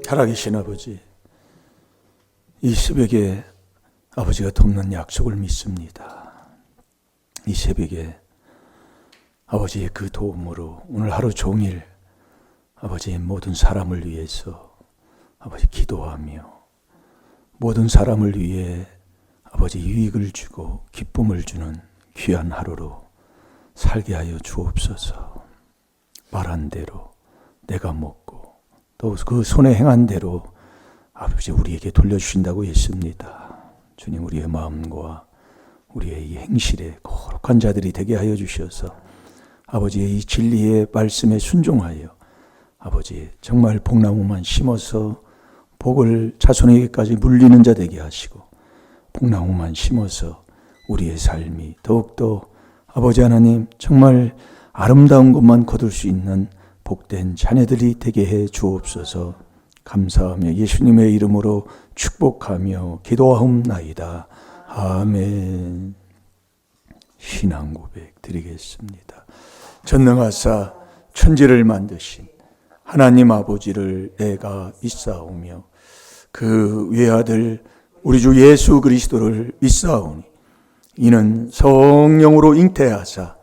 살아계신 아버지, 이 새벽에 아버지가 돕는 약속을 믿습니다. 이 새벽에 아버지의 그 도움으로 오늘 하루 종일 아버지의 모든 사람을 위해서 아버지 기도하며 모든 사람을 위해 아버지 유익을 주고 기쁨을 주는 귀한 하루로 살게 하여 주옵소서. 말한 대로 내가 먹고 또 그 손에 행한 대로 아버지 우리에게 돌려주신다고 했습니다. 주님, 우리의 마음과 우리의 이 행실에 거룩한 자들이 되게 하여 주셔서 아버지의 이 진리의 말씀에 순종하여 아버지 정말 복나무만 심어서 복을 자손에게까지 물리는 자 되게 하시고, 복나무만 심어서 우리의 삶이 더욱더 아버지 하나님 정말 아름다운 것만 거둘 수 있는 복된 자녀들이 되게 해 주옵소서. 감사하며 예수님의 이름으로 축복하며 기도하옵나이다. 아멘. 신앙 고백 드리겠습니다. 전능하사 천지를 만드신 하나님 아버지를 내가 믿사오며 그 외아들 우리 주 예수 그리스도를 믿사오니 이는 성령으로 잉태하사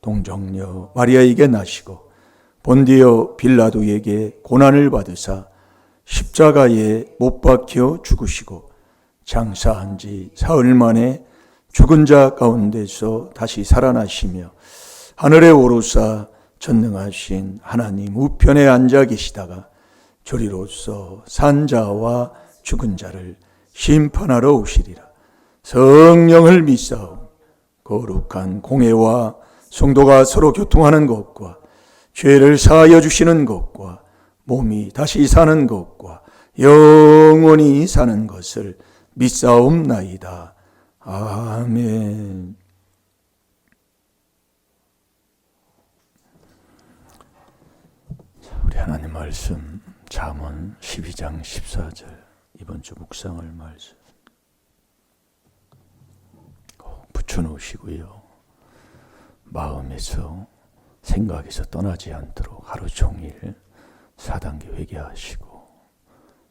동정녀 마리아에게 나시고 본디오 빌라도에게 고난을 받으사 십자가에 못 박혀 죽으시고 장사한 지 사흘 만에 죽은 자 가운데서 다시 살아나시며 하늘에 오르사 전능하신 하나님 우편에 앉아 계시다가 저리로서 산 자와 죽은 자를 심판하러 오시리라. 성령을 믿사오. 거룩한 공회와 성도가 서로 교통하는 것과 죄를 사하여 주시는 것과 몸이 다시 사는 것과 영원히 사는 것을 믿사옵나이다. 아멘. 우리 하나님 말씀 잠언 12장 14절 이번 주 묵상할 말씀 꼭 붙여놓으시고요. 마음에서 생각에서 떠나지 않도록 하루 종일 4단계 회개하시고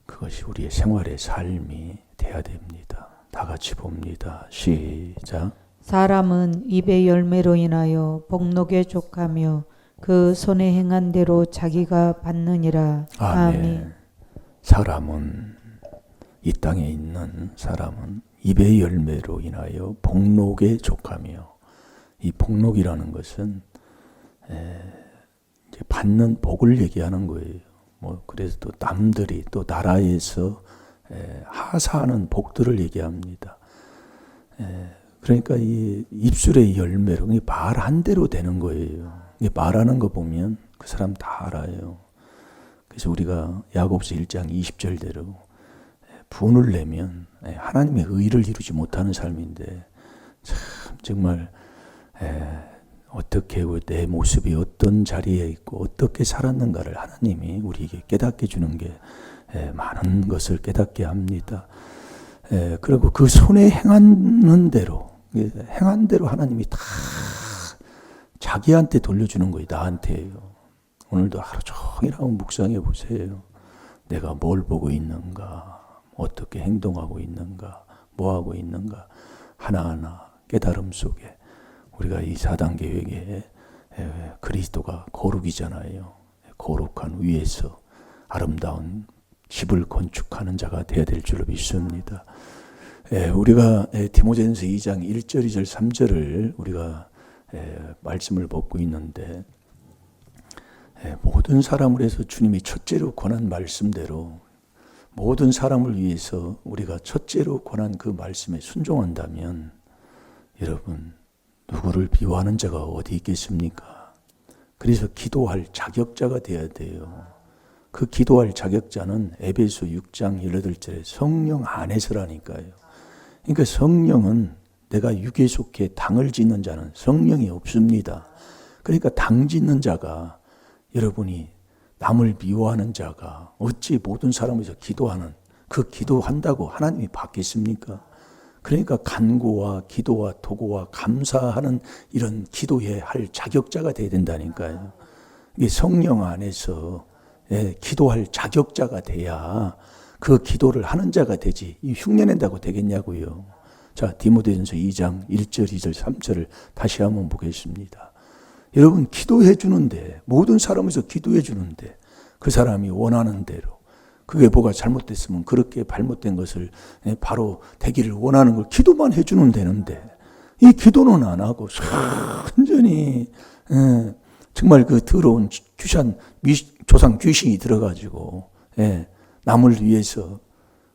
그것이 우리의 생활의 삶이 돼야 됩니다. 다 같이 봅니다. 시작. 사람은 입의 열매로 인하여 복록에 족하며 그 손에 행한 대로 자기가 받느니라. 아멘. 사람은 이 땅에 있는 사람은 입의 열매로 인하여 복록에 족하며, 이 복록이라는 것은 이제 받는 복을 얘기하는 거예요. 그래서 또 남들이 또 나라에서 하사하는 복들을 얘기합니다. 그러니까 이 입술의 열매로 말한 대로 되는 거예요. 말하는 거 보면 그 사람 다 알아요. 그래서 우리가 야고보서 1장 20절대로 분을 내면 하나님의 의를 이루지 못하는 삶인데, 참 정말 어떻게 내 모습이 어떤 자리에 있고 어떻게 살았는가를 하나님이 우리에게 깨닫게 주는 게 많은 것을 깨닫게 합니다. 그리고 그 손에 행한 대로 하나님이 다 자기한테 돌려주는 거예요. 나한테요. 오늘도 하루 종일 한번 묵상해 보세요. 내가 뭘 보고 있는가, 어떻게 행동하고 있는가, 뭐 하고 있는가, 하나하나 깨달음 속에 우리가 이 4단계 회개에 그리스도가 거룩이잖아요. 거룩한 위에서 아름다운 집을 건축하는 자가 되어야 될 줄로 믿습니다. 우리가 디모데전서 2장 1절, 2절, 3절을 우리가 말씀을 받고 있는데, 모든 사람을 위해서 주님이 첫째로 권한 말씀대로 모든 사람을 위해서 우리가 첫째로 권한 그 말씀에 순종한다면, 여러분 누구를 비호하는 자가 어디 있겠습니까? 그래서 기도할 자격자가 되어야 돼요. 그 기도할 자격자는 에베소 6장 18절에 성령 안에서라니까요. 그러니까 성령은 내가 육에 속해 당을 짓는 자는 성령이 없습니다. 그러니까 당 짓는 자가, 여러분이 남을 미워하는 자가 어찌 모든 사람에서 기도하는, 그 기도한다고 하나님이 받겠습니까? 그러니까 간구와 기도와 도구와 감사하는 이런 기도에 할 자격자가 되어야 된다니까요. 이게 성령 안에서 기도할 자격자가 돼야 그 기도를 하는 자가 되지. 이 흉내낸다고 되겠냐고요. 자, 디모데전서 2장 1절, 2절, 3절을 다시 한번 보겠습니다. 여러분, 기도해 주는데, 모든 사람에서 기도해 주는데 그 사람이 원하는 대로, 그게 뭐가 잘못됐으면 그렇게 잘못된 것을 바로 되기를 원하는 걸 기도만 해주면 되는데, 이 기도는 안 하고 완전히 정말 그 더러운 조상 귀신이 들어가지고 남을 위해서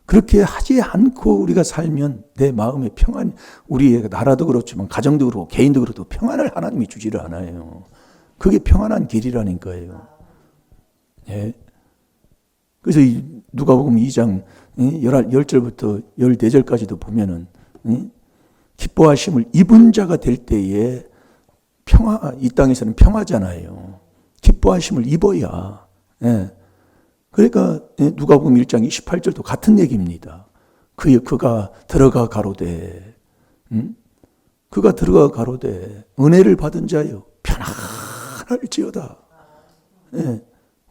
그렇게 하지 않고 우리가 살면 내 마음의 평안, 우리의 나라도 그렇지만 가정도 그렇고 개인도 그렇고 평안을 하나님이 주지를 않아요. 그게 평안한 길이라니까요. 그래서 누가복음 2장 10절부터 14절까지도 보면은 기뻐하심을 입은 자가 될 때에 이 땅에서는 평화잖아요. 기뻐하심을 입어야. 그러니까 누가복음 1장 28절도 같은 얘기입니다. 그가 들어가 가로되, 그가 들어가 가로되 은혜를 받은 자여 편안할지어다.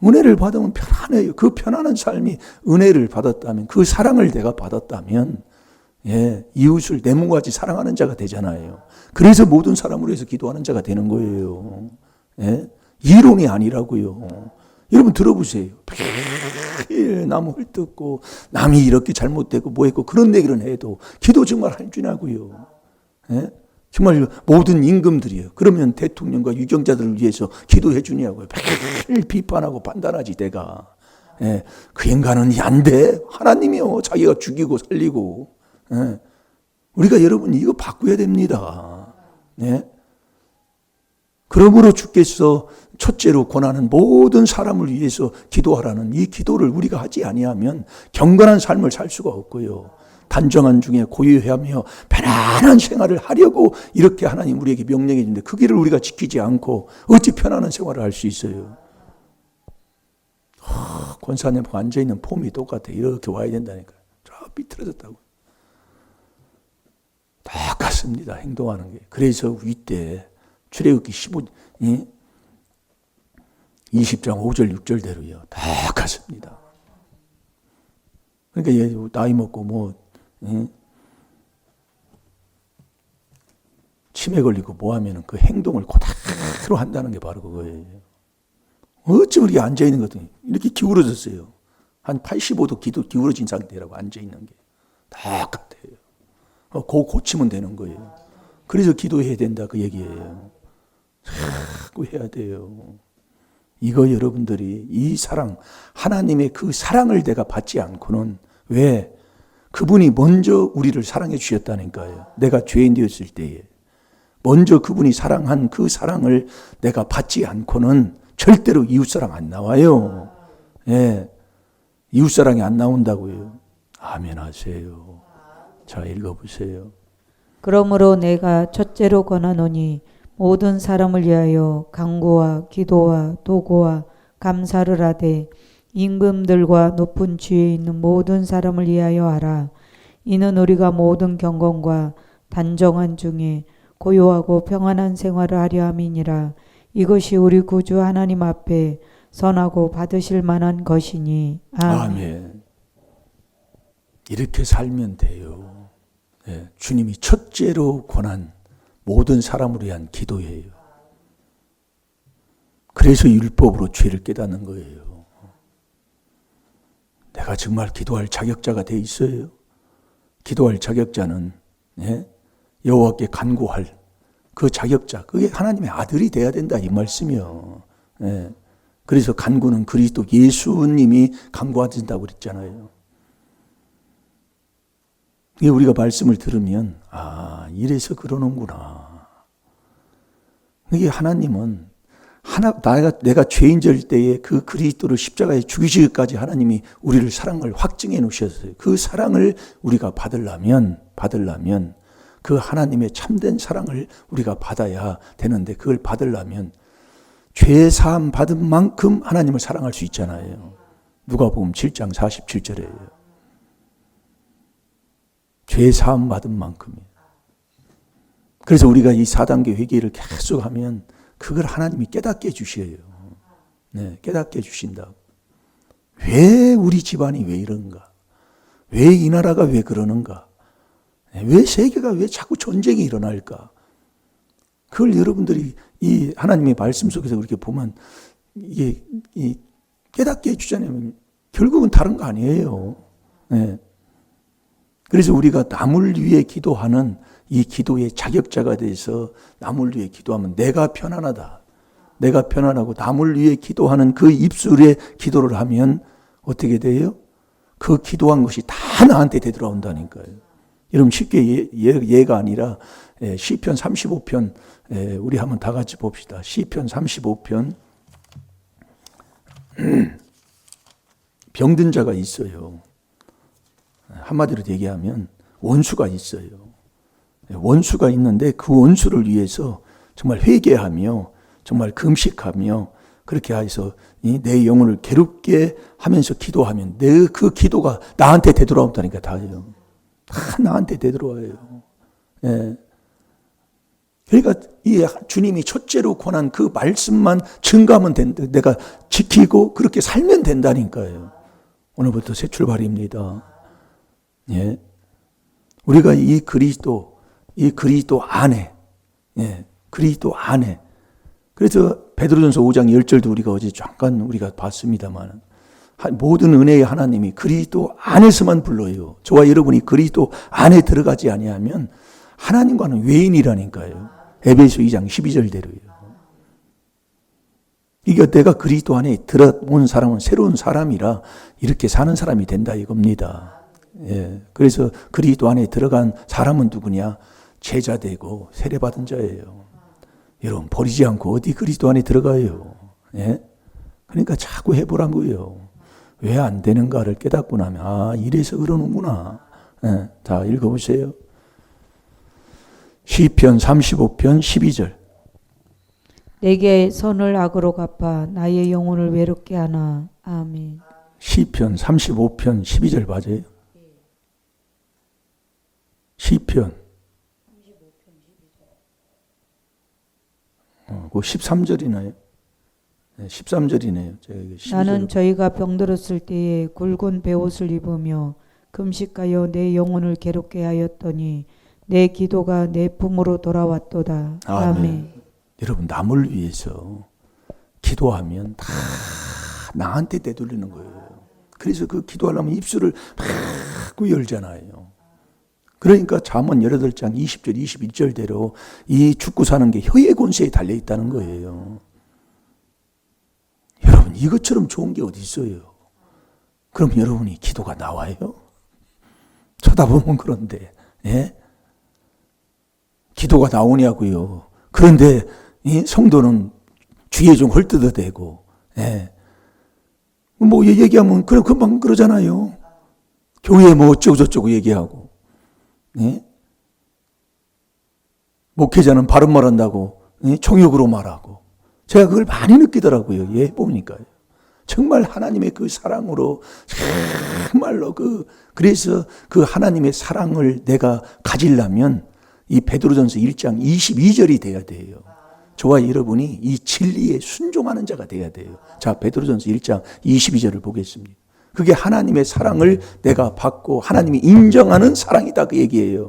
은혜를 받으면 편안해요. 그 편안한 삶이 은혜를 받았다면, 그 사랑을 내가 받았다면, 이웃을 내 몸같이 사랑하는 자가 되잖아요. 그래서 모든 사람을 위해서 기도하는 자가 되는 거예요. 이론이 아니라고요. 여러분 들어보세요. 매일 남 헐뜯고 남이 이렇게 잘못되고 뭐했고 그런 얘기를 해도 기도 정말 할 줄 아고요. 정말 모든 임금들이요. 그러면 대통령과 유경자들을 위해서 기도해 주냐고요. 매일 비판하고 판단하지 내가. 그 인간은 안 돼. 하나님이요. 자기가 죽이고 살리고. 우리가 여러분 이거 바꿔야 됩니다. 그러므로 주께서 첫째로 권하는 모든 사람을 위해서 기도하라는 이 기도를 우리가 하지 아니하면 경건한 삶을 살 수가 없고요. 단정한 중에 고요하며 편안한 생활을 하려고 이렇게 하나님 우리에게 명령해 주는데 그 길을 우리가 지키지 않고 어찌 편안한 생활을 할 수 있어요? 권사님 앉아있는 폼이 똑같아. 이렇게 와야 된다니까요. 저 삐뚤어졌다고. 똑같습니다. 행동하는 게. 그래서 윗대 출애굽기 20장 5절 6절대로요. 똑같습니다. 그러니까 얘 나이 먹고 치매 걸리고 뭐 하면은 그 행동을 그대로 한다는 게 바로 그거예요. 어쩜 이렇게 앉아있는 것도 이렇게 기울어졌어요. 한 85도 기울어진 상태라고 앉아있는 게. 똑같아요. 그거 고치면 되는 거예요. 그래서 기도해야 된다 그 얘기예요. 자꾸 해야 돼요. 이거 여러분들이 이 사랑, 하나님의 그 사랑을 내가 받지 않고는 왜? 그분이 먼저 우리를 사랑해 주셨다니까요. 내가 죄인 되었을 때에. 먼저 그분이 사랑한 그 사랑을 내가 받지 않고는 절대로 이웃사랑 안 나와요. 이웃사랑이 안 나온다고요. 아멘 하세요. 자, 읽어보세요. 그러므로 내가 첫째로 권하노니 모든 사람을 위하여 간구와 기도와 도구와 감사를 하되 임금들과 높은 지위에 있는 모든 사람을 위하여 하라. 이는 우리가 모든 경건과 단정한 중에 고요하고 평안한 생활을 하려 함이니라. 이것이 우리 구주 하나님 앞에 선하고 받으실 만한 것이니. 아멘. 이렇게 살면 돼요. 주님이 첫째로 권한 모든 사람을 위한 기도예요. 그래서 율법으로 죄를 깨닫는 거예요. 내가 정말 기도할 자격자가 돼 있어요. 기도할 자격자는 여호와께 간구할 그 자격자, 그게 하나님의 아들이 돼야 된다 이 말씀이요. 그래서 간구는 그리스도 예수님이 간구하신다고 그랬잖아요. 이게 우리가 말씀을 들으면 이래서 그러는구나. 이게 하나님은 내가 죄인될 때에 그 그리스도를 십자가에 죽이시기까지 하나님이 우리를 사랑을 확증해 놓으셨어요. 그 사랑을 우리가 받으려면 그 하나님의 참된 사랑을 우리가 받아야 되는데, 그걸 받으려면 죄 사함 받은 만큼 하나님을 사랑할 수 있잖아요. 누가복음 7장 47절에요. 죄 사함 받은 만큼이에요. 그래서 우리가 이 4단계 회개를 계속하면 그걸 하나님이 깨닫게 해주셔요. 깨닫게 해주신다고. 왜 우리 집안이 왜 이런가? 왜 이 나라가 왜 그러는가? 왜 세계가 왜 자꾸 전쟁이 일어날까? 그걸 여러분들이 이 하나님의 말씀 속에서 그렇게 보면 이게 깨닫게 해주잖아요. 결국은 다른 거 아니에요. 네. 그래서 우리가 남을 위해 기도하는 이 기도의 자격자가 돼서 남을 위해 기도하면 내가 편안하다. 내가 편안하고 남을 위해 기도하는 그 입술에 기도를 하면 어떻게 돼요? 그 기도한 것이 다 나한테 되돌아온다니까요. 여러분 쉽게 예가 아니라 시편 35편 우리 한번 다 같이 봅시다. 시편 35편 병든 자가 있어요. 한마디로 얘기하면 원수가 있어요. 원수가 있는데 그 원수를 위해서 정말 회개하며 정말 금식하며 그렇게 해서 내 영혼을 괴롭게 하면서 기도하면 내 그 기도가 나한테 되돌아온다니까 다요. 다 나한테 되돌아와요. 예. 그러니까 이 주님이 첫째로 권한 그 말씀만 증가하면 된다. 내가 지키고 그렇게 살면 된다니까요. 오늘부터 새 출발입니다. 예. 우리가 이 그리스도 안에, 예. 그리스도 안에. 그래서 베드로전서 5장 10절도 우리가 어제 잠깐 우리가 봤습니다만 모든 은혜의 하나님이 그리스도 안에서만 불러요. 저와 여러분이 그리스도 안에 들어가지 아니하면 하나님과는 외인이라니까요. 에베소 2장 12절대로요. 이게 내가 그리스도 안에 들어온 사람은 새로운 사람이라 이렇게 사는 사람이 된다 이겁니다. 예. 그래서 그리스도 안에 들어간 사람은 누구냐? 제자 되고 세례받은 자예요. 여러분 버리지 않고 어디 그리스도 안에 들어가요. 예? 그러니까 자꾸 해보라고요. 왜 안 되는가를 깨닫고 나면 이래서 그러는구나. 예. 자 읽어보세요. 시편 35편 12절. 내게 선을 악으로 갚아 나의 영혼을 외롭게 하나. 아멘. 시편 35편 12절 맞아요? 시편 그 13절이나요? 13절이네요. 나는 저희가 병들었을 때에 굵은 베옷을 입으며 금식하여 내 영혼을 괴롭게 하였더니 내 기도가 내 품으로 돌아왔도다. 아멘. 여러분 남을 위해서 기도하면 다 나한테 되돌리는 거예요. 그래서 그 기도하려면 입술을 막 열잖아요. 그러니까 잠언 18장 20절 21절대로 이 죽고 사는 게 혀의 권세에 달려있다는 거예요. 여러분 이것처럼 좋은 게 어디 있어요? 그럼 여러분이 기도가 나와요? 쳐다보면 그런데 예? 기도가 나오냐고요. 그런데 이 성도는 주위에 좀 헐뜯어대고 예. 뭐 얘기하면 그냥 금방 그러잖아요. 교회에 뭐 어쩌고 저쩌고 얘기하고 예? 목회자는 바른 말한다고 예? 정욕으로 말하고 제가 그걸 많이 느끼더라고요. 예, 보니까요. 정말 하나님의 그 사랑으로 정말로 그래서 그 하나님의 사랑을 내가 가지려면 이 베드로전서 1장 22절이 돼야 돼요. 저와 여러분이 이 진리에 순종하는 자가 돼야 돼요. 자, 베드로전서 1장 22절을 보겠습니다. 그게 하나님의 사랑을 내가 받고 하나님이 인정하는 사랑이다 그 얘기예요.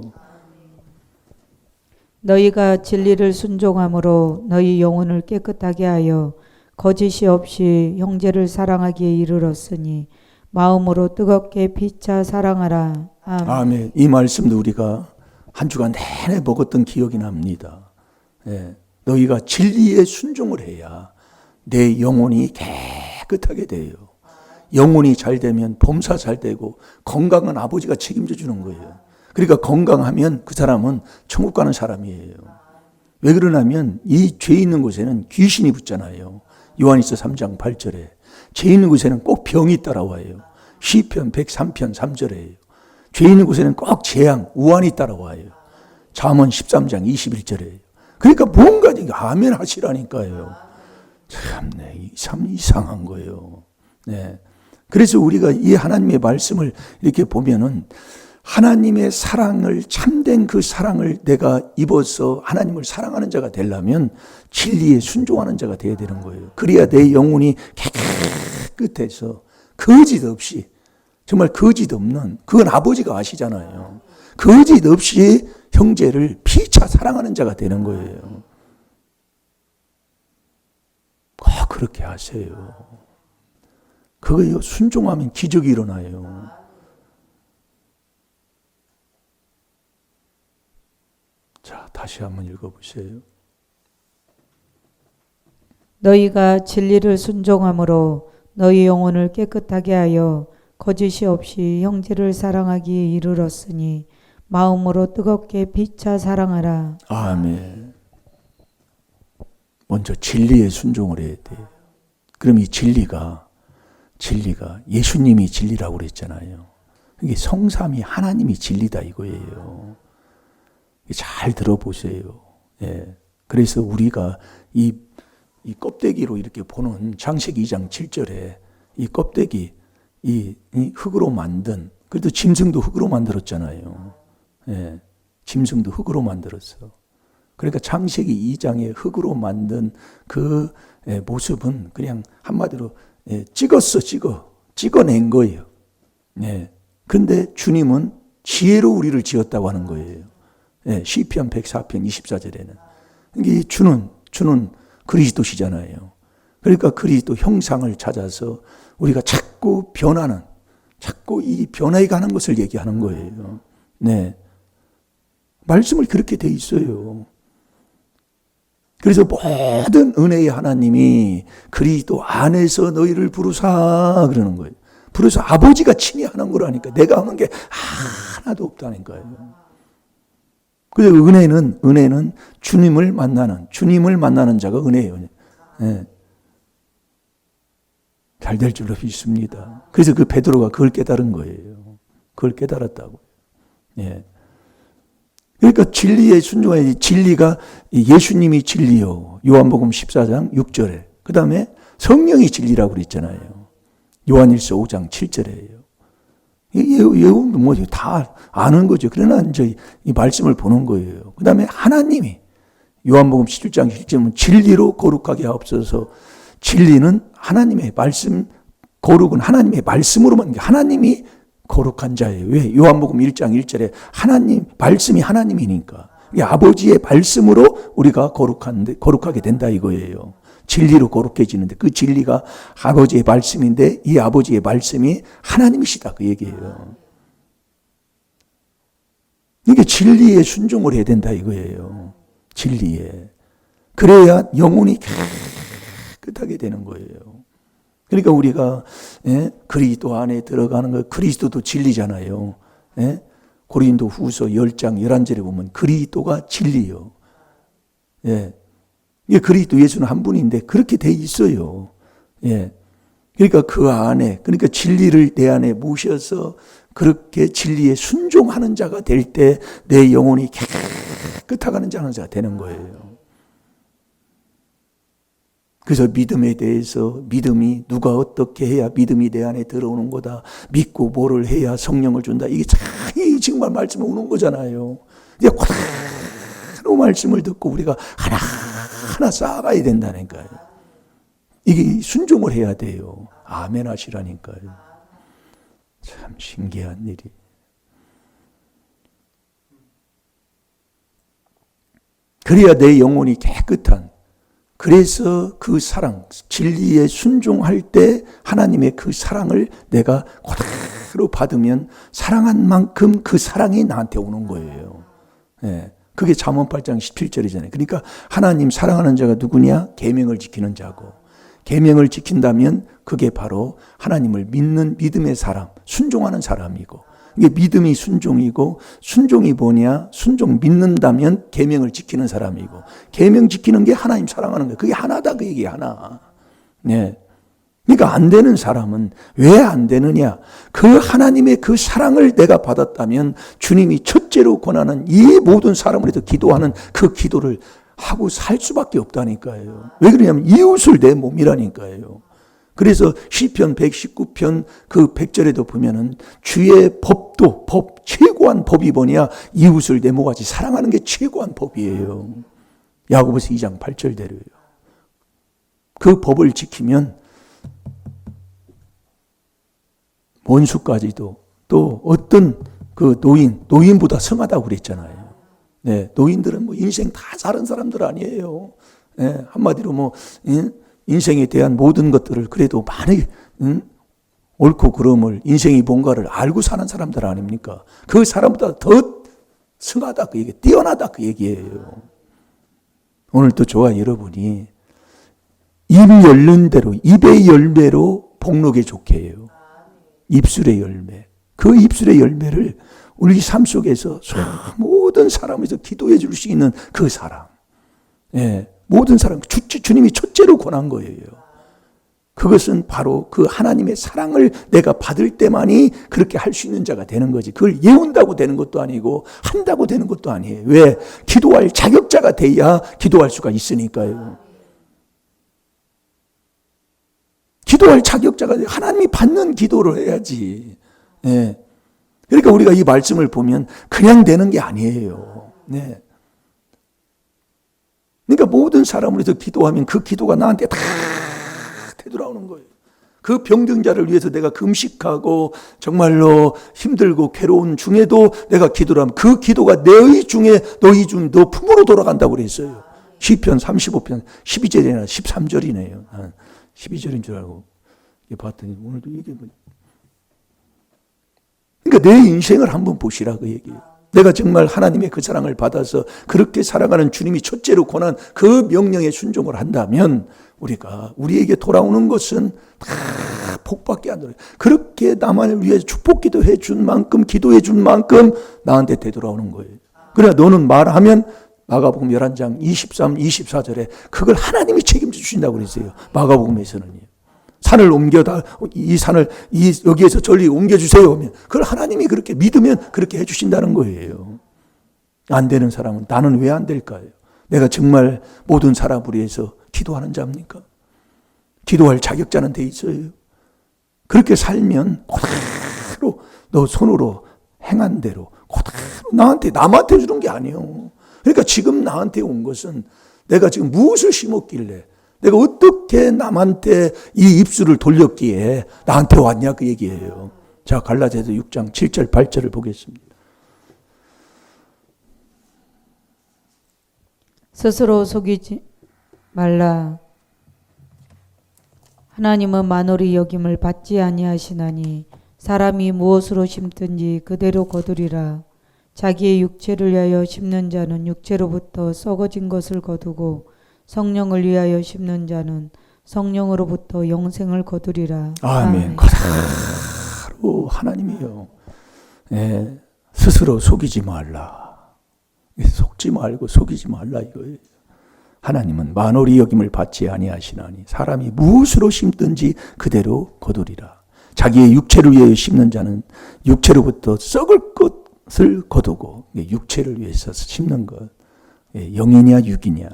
너희가 진리를 순종함으로 너희 영혼을 깨끗하게 하여 거짓이 없이 형제를 사랑하기에 이르렀으니 마음으로 뜨겁게 피차 사랑하라. 아멘. 아멘. 이 말씀도 우리가 한 주간 내내 먹었던 기억이 납니다. 예. 너희가 진리에 순종을 해야 내 영혼이 깨끗하게 돼요. 영혼이 잘 되면 범사 잘 되고 건강은 아버지가 책임져 주는 거예요. 그러니까 건강하면 그 사람은 천국 가는 사람이에요. 왜 그러냐면 이 죄 있는 곳에는 귀신이 붙잖아요. 요한일서 3장 8절에 죄 있는 곳에는 꼭 병이 따라와요. 시편 103편 3절에요. 죄 있는 곳에는 꼭 재앙, 우환이 따라와요. 잠언 13장 21절에요. 그러니까 뭔가 아멘 하시라니까요. 참 이상한 거예요. 네. 그래서 우리가 이 하나님의 말씀을 이렇게 보면은 하나님의 사랑을 참된 그 사랑을 내가 입어서 하나님을 사랑하는 자가 되려면 진리에 순종하는 자가 되어야 되는 거예요. 그래야 내 영혼이 깨끗해서 거짓 없이, 정말 거짓 없는, 그건 아버지가 아시잖아요. 거짓 없이 형제를 피차 사랑하는 자가 되는 거예요. 꼭 그렇게 하세요. 그거요, 순종하면 기적이 일어나요. 자, 다시 한번 읽어보세요. 너희가 진리를 순종함으로 너희 영혼을 깨끗하게 하여 거짓이 없이 형제를 사랑하기에 이르렀으니 마음으로 뜨겁게 피차 사랑하라. 아멘. 먼저 진리에 순종을 해야 돼요. 그럼 이 진리가 예수님이 진리라고 그랬잖아요. 이게 성삼위 하나님이 진리다 이거예요. 잘 들어보세요. 예. 그래서 우리가 이 껍데기로 이렇게 보는 창세기 2장 7절에 이 껍데기, 이 흙으로 만든, 그래도 짐승도 흙으로 만들었잖아요. 예. 짐승도 흙으로 만들었어. 그러니까 창세기 2장에 흙으로 만든 그 모습은 그냥 한마디로 찍어낸 거예요. 예. 근데 주님은 지혜로 우리를 지었다고 하는 거예요. 예, 시편 104편 24절에는. 이게 주는 그리스도시잖아요. 그러니까 그리스도 형상을 찾아서 우리가 자꾸 이 변해가는 것을 얘기하는 거예요. 네. 말씀을 그렇게 돼 있어요. 그래서 모든 은혜의 하나님이 그리스도 안에서 너희를 부르사 그러는 거예요. 부르사 아버지가 친히 하는 거라니까. 내가 하는 게 하나도 없다니까요. 그래서 은혜는 주님을 만나는 자가 은혜예요. 네. 잘 될 줄로 믿습니다. 그래서 그 베드로가 그걸 깨달은 거예요. 그걸 깨달았다고. 예. 그러니까 진리에 순종해야지. 진리가 예수님이 진리요. 요한복음 14장 6절에. 그 다음에 성령이 진리라고 그랬잖아요. 요한일서 5장 7절에요. 예언도 뭐 다 아는 거죠. 그러나 이제 이 말씀을 보는 거예요. 그 다음에 하나님이 요한복음 17장 1절은 진리로 거룩하게 하옵소서. 진리는 하나님의 말씀, 거룩은 하나님의 말씀으로만, 하나님이 거룩한 자예요. 왜? 요한복음 1장 1절에 말씀이 하나님이니까. 아버지의 말씀으로 우리가 거룩하게 된다 이거예요. 진리로 거룩해지는데 그 진리가 아버지의 말씀인데 이 아버지의 말씀이 하나님이시다 그 얘기예요. 이게 진리에 순종을 해야 된다 이거예요. 진리에. 그래야 영혼이 깨끗하게 되는 거예요. 그러니까 우리가 그리스도 안에 들어가는 거, 그리스도도 진리잖아요. 고린도 후서 10장 11절에 보면 그리스도가 진리요. 예. 이게 그리스도 예수는 한 분인데 그렇게 돼 있어요. 예. 그러니까 그 안에, 그러니까 진리를 내 안에 모셔서 그렇게 진리에 순종하는 자가 될 때 내 영혼이 깨끗하가는 자가 되는 거예요. 그래서 믿음에 대해서 믿음이 누가 어떻게 해야 믿음이 내 안에 들어오는 거다. 믿고 뭐를 해야 성령을 준다. 이게 참 정말 말씀에 오는 거잖아요. 이제 그대로 말씀을 듣고 우리가 하나 쌓아가야 된다니까요. 이게 순종을 해야 돼요. 아멘 하시라니까요. 참 신기한 일이. 그래야 내 영혼이 깨끗한, 그래서 그 사랑, 진리에 순종할 때 하나님의 그 사랑을 내가 그대로 받으면 사랑한 만큼 그 사랑이 나한테 오는 거예요. 예. 그게 잠언 8장 17절이잖아요. 그러니까 하나님 사랑하는 자가 누구냐? 계명을 지키는 자고. 계명을 지킨다면 그게 바로 하나님을 믿는 믿음의 사람, 순종하는 사람이고. 이게 믿음이 순종이고, 순종이 뭐냐? 순종 믿는다면 계명을 지키는 사람이고, 계명 지키는 게 하나님 사랑하는 거예요. 그게 하나다 그 얘기 하나. 네. 그러니까 안 되는 사람은 왜 안 되느냐? 그 하나님의 그 사랑을 내가 받았다면 주님이 첫째로 권하는 이 모든 사람을 위해서 기도하는 그 기도를 하고 살 수밖에 없다니까요. 왜 그러냐면 이웃을 내 몸이라니까요. 그래서 시편 119편 그 100절에도 보면은 주의 법도 최고한 법이 뭐냐? 이웃을 내 몸같이 사랑하는 게 최고한 법이에요. 야고보서 2장 8절대로요. 그 법을 지키면 원수까지도 또 어떤 그 노인보다 성하다고 그랬잖아요. 네, 노인들은 뭐 인생 다 사는 사람들 아니에요. 네, 한마디로 뭐 인생에 대한 모든 것들을 그래도 많이 옳고 그름을 인생이 뭔가를 알고 사는 사람들 아닙니까? 그 사람보다 더 성하다 그 얘기, 뛰어나다 그 얘기예요. 오늘도 저와 여러분이 입 열는 대로 입의 열매로 복록에 좋게 해요. 입술의 열매. 그 입술의 열매를 우리 삶 속에서 모든 사람에서 기도해 줄 수 있는 그 사람. 예, 모든 사람, 주님이 첫째로 권한 거예요. 그것은 바로 그 하나님의 사랑을 내가 받을 때만이 그렇게 할 수 있는 자가 되는 거지. 그걸 예운다고 되는 것도 아니고 한다고 되는 것도 아니에요. 왜? 기도할 자격자가 돼야 기도할 수가 있으니까요. 기도할 자격자가 돼. 하나님이 받는 기도를 해야지. 네. 그러니까 우리가 이 말씀을 보면 그냥 되는 게 아니에요. 네. 그러니까 모든 사람을 위해서 기도하면 그 기도가 나한테 다 되돌아오는 거예요. 그 병정자를 위해서 내가 금식하고 정말로 힘들고 괴로운 중에도 내가 기도를 하면 그 기도가 너희 중에 너 품으로 돌아간다고 그랬어요. 시편 35편 12절이나 13절이네요. 12절인 줄 알고 봤더니 오늘도 이게 뭐. 그러니까 내 인생을 한번 보시라 그 얘기예요. 내가 정말 하나님의 그 사랑을 받아서 그렇게 살아가는 주님이 첫째로 권한 그 명령에 순종을 한다면 우리에게 돌아오는 것은 다 복밖에 안 돌아요. 그렇게 나만을 위해 축복 기도해 준 만큼 기도해 준 만큼 나한테 되돌아오는 거예요. 그러나 너는 말하면 마가복음 11장 23, 24절에 그걸 하나님이 책임져 주신다고 그랬어요. 마가복음에서는요. 산을 여기에서 저리 옮겨주세요. 그걸 하나님이 그렇게 믿으면 그렇게 해주신다는 거예요. 안 되는 사람은 나는 왜 안 될까요? 내가 정말 모든 사람을 위해서 기도하는 자입니까? 기도할 자격자는 돼 있어요. 그렇게 살면 그대로 너 손으로 행한 대로 그대로 남한테 주는 게 아니에요. 그러니까 지금 나한테 온 것은 내가 지금 무엇을 심었길래 내가 어떻게 남한테 이 입술을 돌렸기에 나한테 왔냐 그 얘기예요. 자, 갈라디아서 6장 7절 8절을 보겠습니다. 스스로 속이지 말라. 하나님은 만홀히 여김을 받지 아니하시나니 사람이 무엇으로 심든지 그대로 거두리라. 자기의 육체를 위하여 심는 자는 육체로부터 썩어진 것을 거두고 성령을 위하여 심는 자는 성령으로부터 영생을 거두리라. 아멘. 바로 하나님이요. 예, 스스로 속이지 말라. 속지 말고 속이지 말라 이거예요. 하나님은 만홀히 여김을 받지 아니하시나니 사람이 무엇으로 심든지 그대로 거두리라. 자기의 육체를 위하여 심는 자는 육체로부터 썩을 것을 거두고, 육체를 위해서 심는 것, 영이냐 육이냐,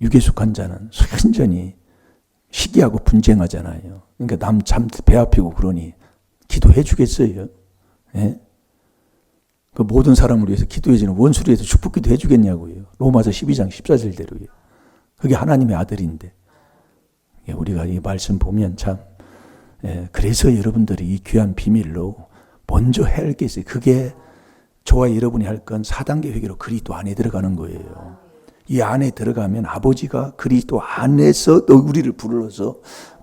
육에 속한 자는 순전히 시기하고 분쟁하잖아요. 그러니까 남 참 배 아프고 그러니 기도해 주겠어요? 예? 그 모든 사람을 위해서 기도해주는 원수를 위해서 축복기도 해주겠냐고요. 로마서 12장 14절대로요. 그게 하나님의 아들인데. 우리가 이 말씀 보면 참, 그래서 여러분들이 이 귀한 비밀로 먼저 해야 할 게 있어요. 그게 저와 여러분이 할 건 4단계 회개로 그리스도 안에 들어가는 거예요. 이 안에 들어가면 아버지가 그리스도 안에서 우리를 불러서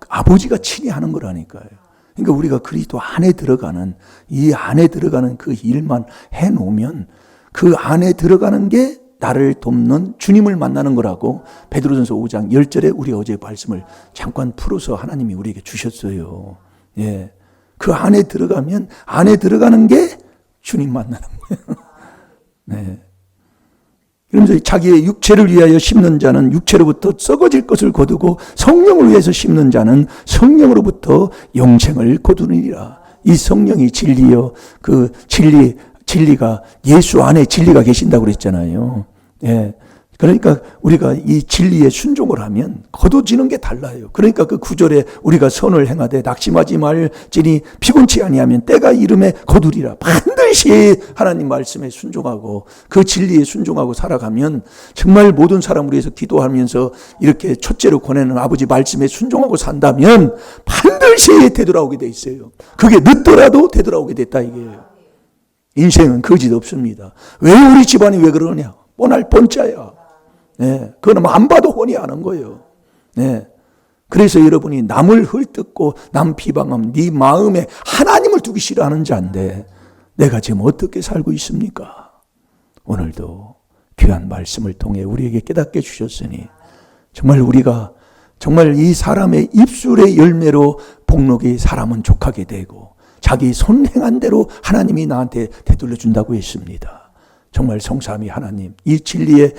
아버지가 친히 하는 거라니까요. 그러니까 우리가 그리스도 안에 들어가는, 이 안에 들어가는 그 일만 해놓으면 그 안에 들어가는 게 나를 돕는 주님을 만나는 거라고 베드로전서 5장 10절에 우리 어제 말씀을 잠깐 풀어서 하나님이 우리에게 주셨어요. 예. 그 안에 들어가면 안에 들어가는 게 주님 만나는 거예요. 네. 그러면서 자기의 육체를 위하여 심는 자는 육체로부터 썩어질 것을 거두고 성령을 위해서 심는 자는 성령으로부터 영생을 거두느니라. 이 성령이 진리요. 그 진리가 예수 안에 진리가 계신다고 그랬잖아요. 예. 그러니까 우리가 이 진리에 순종을 하면 거둬지는 게 달라요. 그러니까 그 9절에 우리가 선을 행하되 낙심하지 말지니 피곤치 아니하면 때가 이름에 거두리라. 반드시 반드시 하나님 말씀에 순종하고 그 진리에 순종하고 살아가면 정말 모든 사람을 위해서 기도하면서 이렇게 첫째로 권하는 아버지 말씀에 순종하고 산다면 반드시 되돌아오게 돼 있어요. 그게 늦더라도 되돌아오게 됐다 이게요. 인생은 거짓 없습니다. 왜 우리 집안이 왜 그러냐? 뻔할 뻔짜야. 네, 그건 안 봐도 훤히 아는 거예요. 네. 그래서 여러분이 남을 헐뜯고 남 비방하면 네 마음에 하나님을 두기 싫어하는 자인데 내가 지금 어떻게 살고 있습니까? 오늘도 귀한 말씀을 통해 우리에게 깨닫게 주셨으니 정말 우리가 정말 이 사람의 입술의 열매로 복록이 사람은 족하게 되고 자기 손 행한 대로 하나님이 나한테 되돌려 준다고 했습니다. 정말 성삼위 하나님, 이 진리의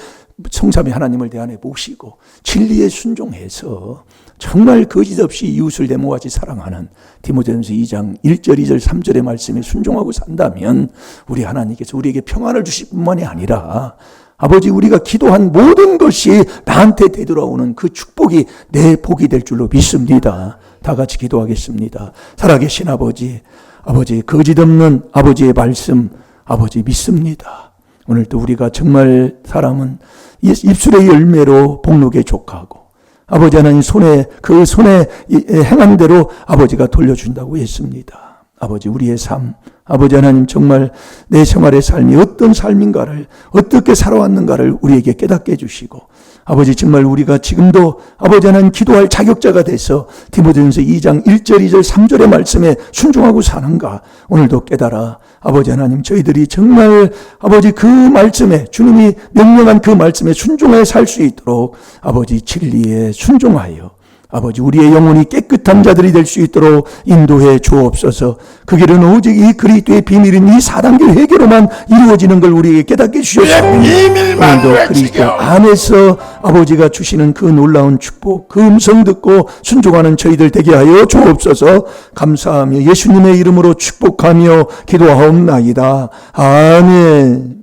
성삼위 하나님을 내 안에 모시고 진리에 순종해서 정말 거짓 없이 이웃을 내 몸같이 사랑하는 디모데전서 2장 1절 2절 3절의 말씀에 순종하고 산다면 우리 하나님께서 우리에게 평안을 주실 뿐만이 아니라 아버지 우리가 기도한 모든 것이 나한테 되돌아오는 그 축복이 내 복이 될 줄로 믿습니다. 다 같이 기도하겠습니다. 살아계신 아버지, 아버지 거짓 없는 아버지의 말씀, 아버지 믿습니다. 오늘도 우리가 정말 사람은 입술의 열매로 복록에 족하고 아버지 하나님 손에 행한 대로 아버지가 돌려준다고 했습니다. 아버지 우리의 삶, 아버지 하나님 정말 내 생활의 삶이 어떤 삶인가를 어떻게 살아왔는가를 우리에게 깨닫게 해주시고 아버지 정말 우리가 지금도 아버지 하나님 기도할 자격자가 돼서 디모데전서 2장 1절 2절 3절의 말씀에 순종하고 사는가 오늘도 깨달아 아버지 하나님 저희들이 정말 아버지 그 말씀에 주님이 명령한 그 말씀에 순종해 살 수 있도록 아버지 진리에 순종하여 아버지 우리의 영혼이 깨끗한 자들이 될 수 있도록 인도해 주옵소서. 그 길은 오직 이 그리스도의 비밀인 이 4단계 회개로만 이루어지는 걸 우리에게 깨닫게 주셨습니다. 오늘도 그리스도 안에서 아버지가 주시는 그 놀라운 축복, 그 음성 듣고 순종하는 저희들 되게 하여 주옵소서. 감사하며 예수님의 이름으로 축복하며 기도하옵나이다. 아멘.